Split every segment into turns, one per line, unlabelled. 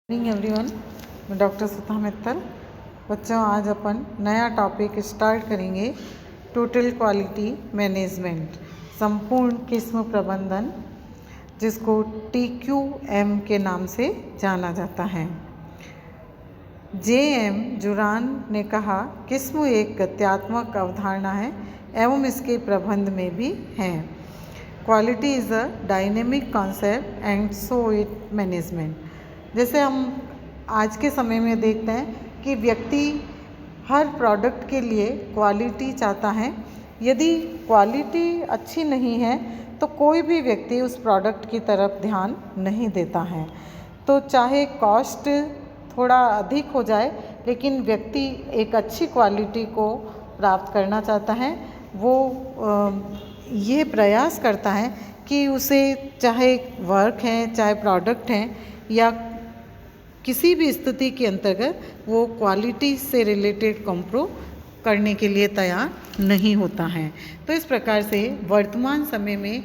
Morning everyone, मैं doctor सुधा मित्तल। बच्चों, आज अपन नया टॉपिक स्टार्ट करेंगे, टोटल क्वालिटी मैनेजमेंट, संपूर्ण किस्म प्रबंधन, जिसको TQM के नाम से जाना जाता है। JM जुरान ने कहा, किस्म एक गत्यात्मक अवधारणा है एवं इसके प्रबंध में भी है। Quality is a dynamic concept and so it management. जैसे हम आज के समय में देखते हैं कि व्यक्ति हर प्रोडक्ट के लिए क्वालिटी चाहता है। यदि क्वालिटी अच्छी नहीं है तो कोई भी व्यक्ति उस प्रोडक्ट की तरफ ध्यान नहीं देता है। तो चाहे कॉस्ट थोड़ा अधिक हो जाए, लेकिन व्यक्ति एक अच्छी क्वालिटी को प्राप्त करना चाहता है। वो ये प्रयास करता है कि उसे, चाहे वर्क है, चाहे प्रोडक्ट है, या किसी भी स्थिति के अंतर्गत वो क्वालिटी से रिलेटेड कॉम्प्रो करने के लिए तैयार नहीं होता है। तो इस प्रकार से वर्तमान समय में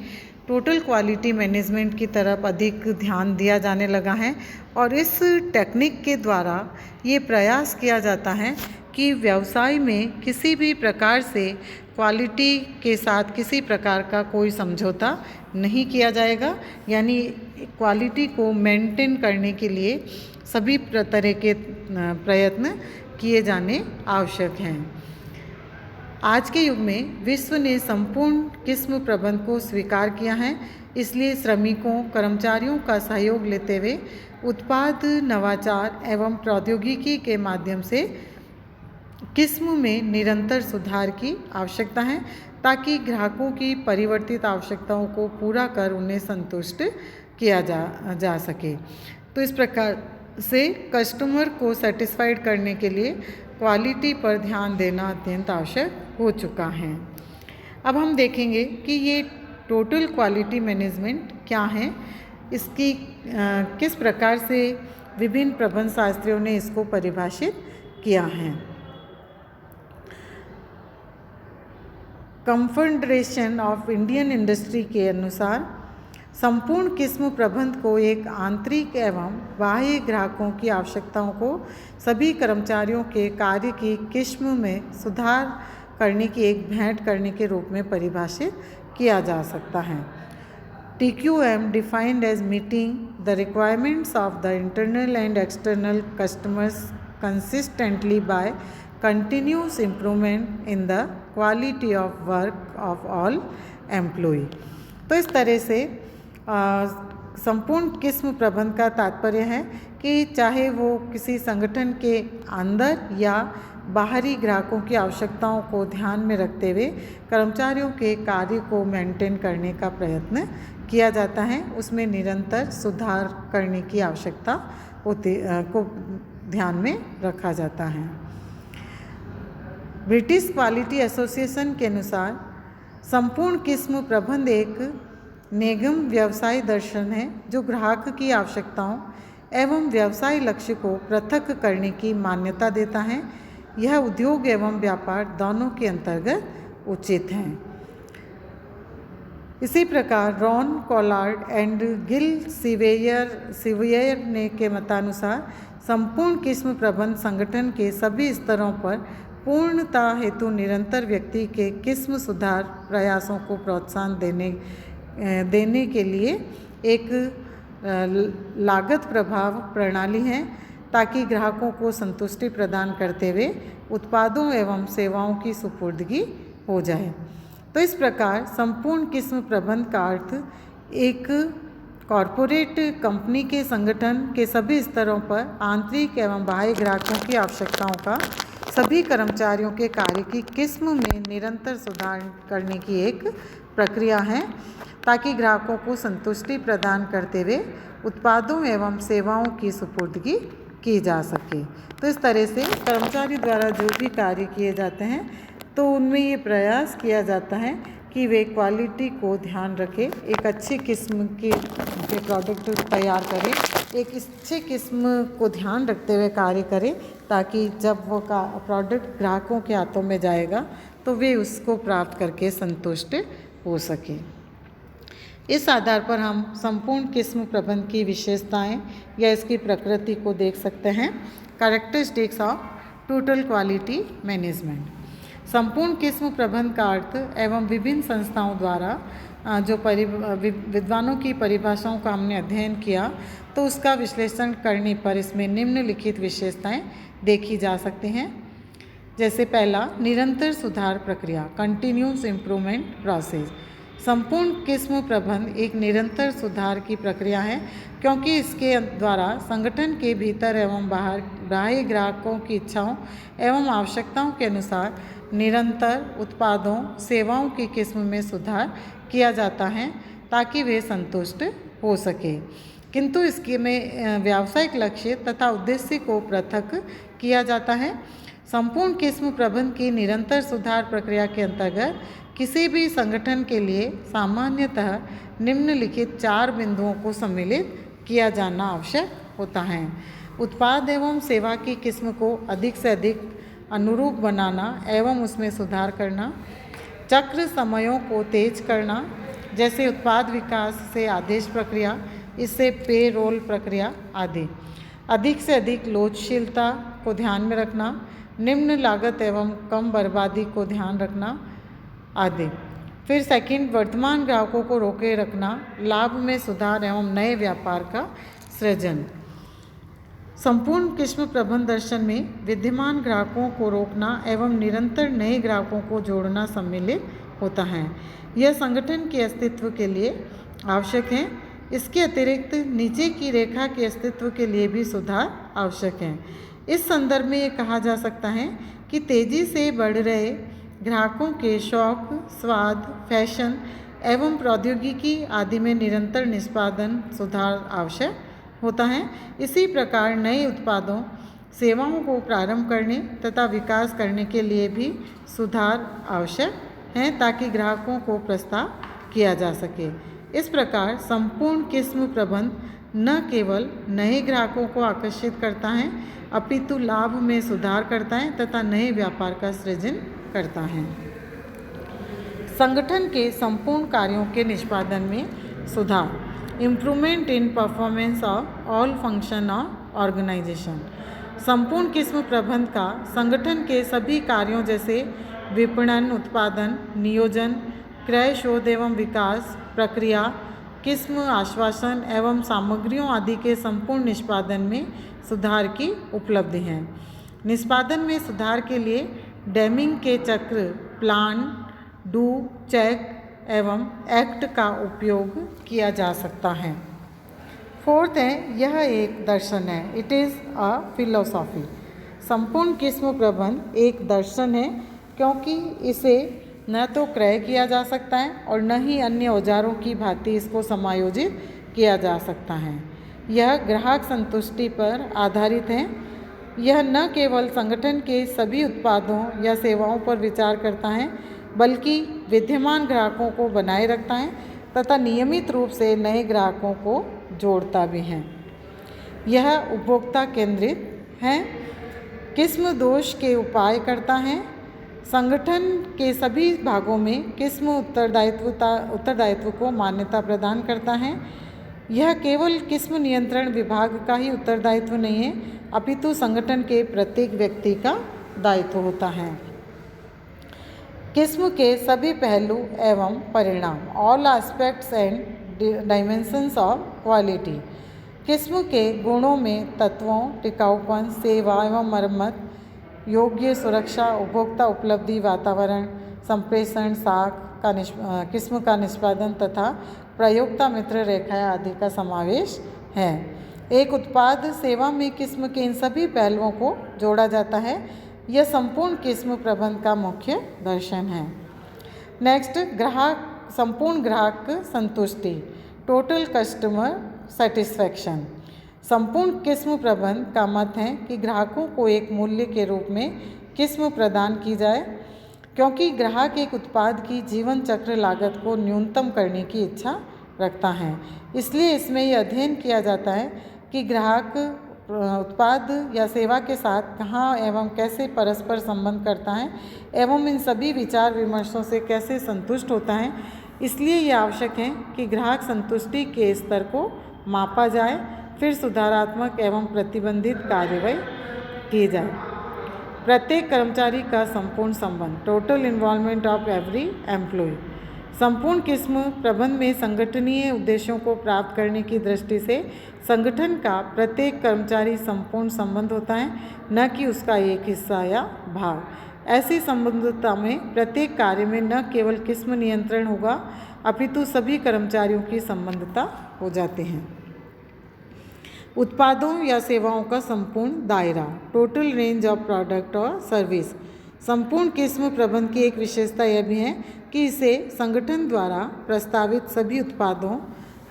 टोटल क्वालिटी मैनेजमेंट की तरफ अधिक ध्यान दिया जाने लगा है और इस टेक्निक के द्वारा ये प्रयास किया जाता है कि व्यवसाय में किसी भी प्रकार से क्वालिटी के साथ किसी प्रकार का कोई समझौता नहीं किया जाएगा। यानी क्वालिटी को मेंटेन करने के लिए सभी तरह के प्रयत्न किए जाने आवश्यक हैं। आज के युग में विश्व ने संपूर्ण किस्म प्रबंध को स्वीकार किया है। इसलिए श्रमिकों, कर्मचारियों का सहयोग लेते हुए उत्पाद, नवाचार एवं प्रौद्योगिकी के माध्यम से किस्म में निरंतर सुधार की आवश्यकता है, ताकि ग्राहकों की परिवर्तित आवश्यकताओं को पूरा कर उन्हें संतुष्ट किया जा सके। तो इस प्रकार से कस्टमर को सेटिस्फाइड करने के लिए क्वालिटी पर ध्यान देना अत्यंत आवश्यक हो चुका है। अब हम देखेंगे कि ये टोटल क्वालिटी मैनेजमेंट क्या है, इसकी किस प्रकार से विभिन्न प्रबंध शास्त्रियों ने इसको परिभाषित किया है। कन्फेडरेशन ऑफ इंडियन इंडस्ट्री के अनुसार संपूर्ण किस्म प्रबंध को एक आंतरिक एवं बाह्य ग्राहकों की आवश्यकताओं को सभी कर्मचारियों के कार्य की किस्म में सुधार करने की एक भेंट करने के रूप में परिभाषित किया जा सकता है। TQM defined as meeting the requirements of the internal and external customers consistently by continuous improvement in the quality of work of all employee। तो इस तरह से संपूर्ण किस्म प्रबंध का तात्पर्य है कि चाहे वो किसी संगठन के अंदर या बाहरी ग्राहकों की आवश्यकताओं को ध्यान में रखते हुए कर्मचारियों के कार्य को मेंटेन करने का प्रयत्न किया जाता है, उसमें निरंतर सुधार करने की आवश्यकता को ध्यान में रखा जाता है। ब्रिटिश क्वालिटी एसोसिएशन के अनुसार संपूर्ण किस्म प्रबंध एक निगम व्यवसाय दर्शन है जो ग्राहक की आवश्यकताओं एवं व्यवसाय लक्ष्य को पृथक करने की मान्यता देता है। यह उद्योग एवं व्यापार दोनों के अंतर्गत उचित है। इसी प्रकार रॉन कॉलार्ड एंड गिल सिवेयर ने के मतानुसार संपूर्ण किस्म प्रबंध संगठन के सभी स्तरों पर पूर्णता हेतु निरंतर व्यक्ति के किस्म सुधार प्रयासों को प्रोत्साहन देने के लिए एक लागत प्रभाव प्रणाली है, ताकि ग्राहकों को संतुष्टि प्रदान करते हुए उत्पादों एवं सेवाओं की सुपुर्दगी हो जाए। तो इस प्रकार संपूर्ण किस्म प्रबंध का अर्थ एक कॉरपोरेट कंपनी के संगठन के सभी स्तरों पर आंतरिक एवं बाह्य ग्राहकों की आवश्यकताओं का सभी कर्मचारियों के कार्य की किस्म में निरंतर सुधार करने की एक प्रक्रिया है, ताकि ग्राहकों को संतुष्टि प्रदान करते हुए उत्पादों एवं सेवाओं की सुपुर्दगी की जा सके। तो इस तरह से कर्मचारी द्वारा जो भी कार्य किए जाते हैं, तो उनमें ये प्रयास किया जाता है कि वे क्वालिटी को ध्यान रखें, एक अच्छी किस्म के प्रोडक्ट तैयार करें, एक अच्छी किस्म को ध्यान रखते हुए कार्य करें, ताकि जब वो प्रोडक्ट ग्राहकों के हाथों में जाएगा तो वे उसको प्राप्त करके संतुष्ट हो सकें। इस आधार पर हम संपूर्ण किस्म प्रबंध की विशेषताएं या इसकी प्रकृति को देख सकते हैं। Characteristics of total quality management. संपूर्ण किस्म प्रबंध का अर्थ एवं विभिन्न संस्थाओं द्वारा जो विद्वानों की परिभाषाओं का हमने अध्ययन किया, तो उसका विश्लेषण करने पर इसमें निम्नलिखित विशेषताएं देखी जा सकती हैं। जैसे पहला, निरंतर सुधार प्रक्रिया, कंटिन्यूस इम्प्रूवमेंट प्रोसेस। संपूर्ण किस्म प्रबंध एक निरंतर सुधार की प्रक्रिया है, क्योंकि इसके द्वारा संगठन के भीतर एवं बाहर बाह्य ग्राहकों की इच्छाओं एवं आवश्यकताओं के अनुसार निरंतर उत्पादों सेवाओं की किस्म में सुधार किया जाता है ताकि वे संतुष्ट हो सके। किंतु इसके में व्यावसायिक लक्ष्य तथा उद्देश्य को पृथक किया जाता है। संपूर्ण किस्म प्रबंध की निरंतर सुधार प्रक्रिया के अंतर्गत किसी भी संगठन के लिए सामान्यतः निम्नलिखित 4 बिंदुओं को सम्मिलित किया जाना आवश्यक होता है। उत्पाद एवं सेवा की किस्म को अधिक से अधिक अनुरूप बनाना एवं उसमें सुधार करना, चक्र समयों को तेज करना, जैसे उत्पाद विकास से आदेश प्रक्रिया, इससे पे रोल प्रक्रिया आदि। अधिक से अधिक लोचशीलता को ध्यान में रखना, निम्न लागत एवं कम बर्बादी को ध्यान रखना आदि। फिर सेकंड, वर्तमान ग्राहकों को रोके रखना, लाभ में सुधार एवं नए व्यापार का सृजन। संपूर्ण किस्म प्रबंध दर्शन में विद्यमान ग्राहकों को रोकना एवं निरंतर नए ग्राहकों को जोड़ना सम्मिलित होता है। यह संगठन के अस्तित्व के लिए आवश्यक है। इसके अतिरिक्त नीचे की रेखा के अस्तित्व के लिए भी सुधार आवश्यक है। इस संदर्भ में ये कहा जा सकता है कि तेजी से बढ़ रहे ग्राहकों के शौक, स्वाद, फैशन एवं प्रौद्योगिकी आदि में निरंतर निष्पादन सुधार आवश्यक होता है। इसी प्रकार नए उत्पादों सेवाओं को प्रारंभ करने तथा विकास करने के लिए भी सुधार आवश्यक है ताकि ग्राहकों को प्रस्ताव किया जा सके। इस प्रकार संपूर्ण किस्म प्रबंध न केवल नए ग्राहकों को आकर्षित करता है, अपितु लाभ में सुधार करता है तथा नए व्यापार का सृजन करता है। संगठन के संपूर्ण कार्यों के निष्पादन में सुधार, improvement in performance of all function of organisation. संपूर्ण किस्म प्रबंध का संगठन के सभी कार्यों जैसे विपणन, उत्पादन, नियोजन, क्रय, शोध एवं विकास प्रक्रिया, किस्म आश्वासन एवं सामग्रियों आदि के संपूर्ण निष्पादन में सुधार की उपलब्धि है। निष्पादन में सुधार के लिए डेमिंग के चक्र, प्लान, डू, चेक एवं एक्ट का उपयोग किया जा सकता है। फोर्थ है, यह एक दर्शन है, इट इज़ अ फिलोसॉफी। संपूर्ण किस्म प्रबंध एक दर्शन है, क्योंकि इसे न तो क्रय किया जा सकता है और न ही अन्य औजारों की भांति इसको समायोजित किया जा सकता है। यह ग्राहक संतुष्टि पर आधारित है। यह न केवल संगठन के सभी उत्पादों या सेवाओं पर विचार करता है, बल्कि विद्यमान ग्राहकों को बनाए रखता है तथा नियमित रूप से नए ग्राहकों को जोड़ता भी है। यह उपभोक्ता केंद्रित है, किस्म दोष के उपाय करता है, संगठन के सभी भागों में किस्म उत्तरदायित्व को मान्यता प्रदान करता है। यह केवल किस्म नियंत्रण विभाग का ही उत्तरदायित्व नहीं है, अपितु संगठन के प्रत्येक व्यक्ति का दायित्व होता है। किस्म के सभी पहलू एवं परिणाम, all aspects and dimensions of quality. किस्म के गुणों में तत्वों, टिकाऊपन, सेवा एवं मरम्मत, योग्य सुरक्षा, उपभोक्ता उपलब्धि, वातावरण, संप्रेषण, साख का किस्म का निष्पादन तथा प्रयोक्ता मित्र रेखाएं आदि का समावेश है। एक उत्पाद सेवा में किस्म के इन सभी पहलुओं को जोड़ा जाता है। यह संपूर्ण किस्म प्रबंध का मुख्य दर्शन है। नेक्स्ट, संपूर्ण ग्राहक संतुष्टि, टोटल कस्टमर सेटिस्फैक्शन। संपूर्ण किस्म प्रबंध का मत है कि ग्राहकों को एक मूल्य के रूप में किस्म प्रदान की जाए, क्योंकि ग्राहक एक उत्पाद की जीवन चक्र लागत को न्यूनतम करने की इच्छा रखता है। इसलिए इसमें यह अध्ययन किया जाता है कि ग्राहक उत्पाद या सेवा के साथ कहाँ एवं कैसे परस्पर संबंध करता है एवं इन सभी विचार विमर्शों से कैसे संतुष्ट होता है। इसलिए ये आवश्यक है कि ग्राहक संतुष्टि के स्तर को मापा जाए, फिर सुधारात्मक एवं प्रतिबंधित कार्रवाई की जाए। प्रत्येक कर्मचारी का संपूर्ण संबंध, total involvement of every employ. संपूर्ण किस्म प्रबंध में संगठनीय उद्देश्यों को प्राप्त करने की दृष्टि से संगठन का प्रत्येक कर्मचारी संपूर्ण संबंध होता है, न कि उसका एक हिस्सा या भाग। ऐसी संबंधता में प्रत्येक कार्य में न केवल किस्म नियंत्रण होगा, अपितु सभी कर्मचारियों की संबंधता हो जाती है। उत्पादों या सेवाओं का संपूर्ण दायरा, टोटल रेंज ऑफ प्रोडक्ट और सर्विस। संपूर्ण किस्म प्रबंध की एक विशेषता यह भी है कि इसे संगठन द्वारा प्रस्तावित सभी उत्पादों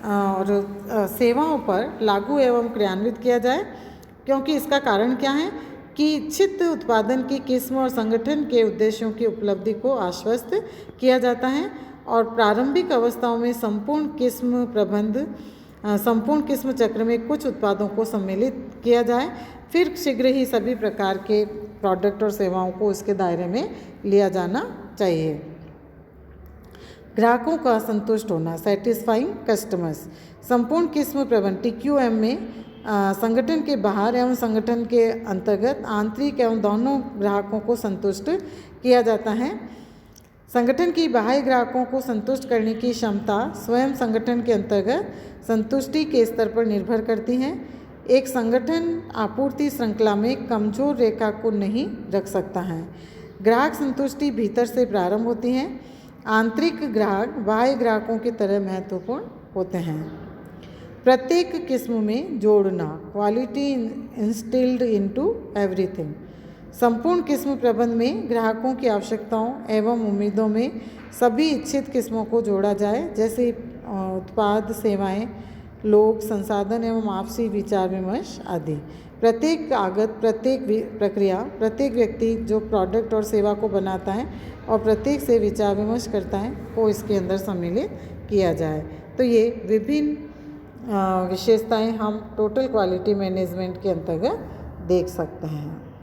और सेवाओं पर लागू एवं क्रियान्वित किया जाए, क्योंकि इसका कारण क्या है कि इच्छित उत्पादन की किस्म और संगठन के उद्देश्यों की उपलब्धि को आश्वस्त किया जाता है। और प्रारंभिक अवस्थाओं में संपूर्ण किस्म चक्र में कुछ उत्पादों को सम्मिलित किया जाए, फिर शीघ्र ही सभी प्रकार के प्रोडक्ट और सेवाओं को इसके दायरे में लिया जाना चाहिए। ग्राहकों का संतुष्ट होना, सेटिस्फाइंग कस्टमर्स। संपूर्ण किस्म प्रबंध TQM में संगठन के बाहर एवं संगठन के अंतर्गत आंतरिक एवं दोनों ग्राहकों को संतुष्ट किया जाता है। संगठन की बाह्य ग्राहकों को संतुष्ट करने की क्षमता स्वयं संगठन के अंतर्गत संतुष्टि के स्तर पर निर्भर करती है। एक संगठन आपूर्ति श्रृंखला में कमजोर रेखा को नहीं रख सकता है। ग्राहक संतुष्टि भीतर से प्रारंभ होती है। आंतरिक ग्राहक बाह्य ग्राहकों की तरह महत्वपूर्ण होते हैं। प्रत्येक किस्म में जोड़ना, क्वालिटी इंस्टिल्ड इनटू एवरीथिंग। संपूर्ण किस्म प्रबंध में ग्राहकों की आवश्यकताओं एवं उम्मीदों में सभी इच्छित किस्मों को जोड़ा जाए, जैसे उत्पाद, सेवाएं, लोग, संसाधन एवं आपसी विचार विमर्श आदि। प्रत्येक आगत, प्रत्येक प्रक्रिया, प्रत्येक व्यक्ति जो प्रोडक्ट और सेवा को बनाता है और प्रत्येक से विचार विमर्श करता है को इसके अंदर सम्मिलित किया जाए। तो ये विभिन्न विशेषताएं हम टोटल क्वालिटी मैनेजमेंट के अंतर्गत देख सकते हैं।